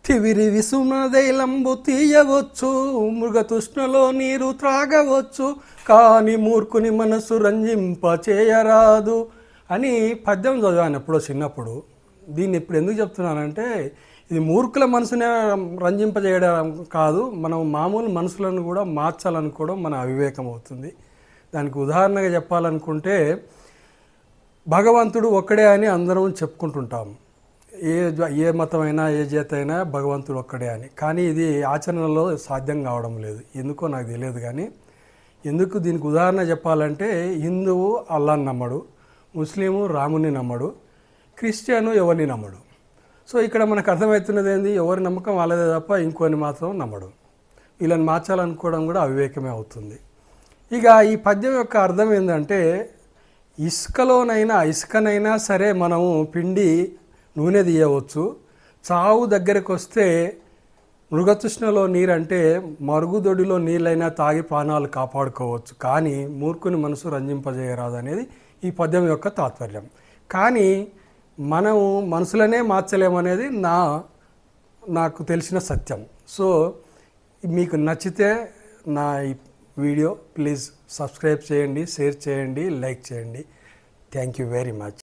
తివిరి విసుమదైలంబు తీయవచ్చు, మృగతృష్ణలో నీరు త్రాగవచ్చు, కాని మూర్ఖుని మనసు రంజింప చేయరాదు అని పద్యం చదివాను ఎప్పుడో చిన్నప్పుడు. దీన్ని ఇప్పుడు ఎందుకు చెప్తున్నానంటే, ఇది మూర్ఖుల మనసునే రంజింపజేయడం కాదు, మనం మామూలు మనసులను కూడా మార్చాలనుకోవడం మన అవివేకం అవుతుంది. దానికి ఉదాహరణగా చెప్పాలనుకుంటే, భగవంతుడు ఒక్కడే అని అందరం చెప్పుకుంటుంటాం. ఏ మతమైనా ఏ జాతి అయినా భగవంతుడు ఒక్కడే అని. కానీ ఇది ఆచరణలో సాధ్యం కావడం లేదు. ఎందుకో నాకు తెలియదు. కానీ ఎందుకు దీనికి ఉదాహరణ చెప్పాలంటే, హిందువు అల్లాహ్ని నమ్మడు, ముస్లిము రాముని నమ్మడు, క్రిస్టియను ఎవరిని నమ్మడు. సో ఇక్కడ మనకు అర్థమవుతున్నది ఏంది, ఎవరి నమ్మకం వాళ్ళదే తప్ప ఇంకొని మాత్రం నమ్మడు. వీళ్ళని మార్చాలనుకోవడం కూడా అవివేకమే అవుతుంది. ఇక ఈ పద్యం యొక్క అర్థం ఏంటంటే, ఇసుకనైనా సరే మనము పిండి నూనె తీయవచ్చు, చావు దగ్గరకు వస్తే మృగతృష్ణలో నీరంటే మరుగుదొడిలో నీళ్ళైనా తాగి ప్రాణాలు కాపాడుకోవచ్చు, కానీ మూర్ఖుని మనసు రంజింపజేయరాదు అనేది ఈ పద్యం యొక్క తాత్పర్యం. కానీ మనము మనసులనే మార్చలేమనేది నాకు తెలిసిన సత్యం. సో మీకు నచ్చితే నా ఈ వీడియో ప్లీజ్ సబ్స్క్రైబ్ చేయండి, షేర్ చేయండి, లైక్ చేయండి. Thank you very much.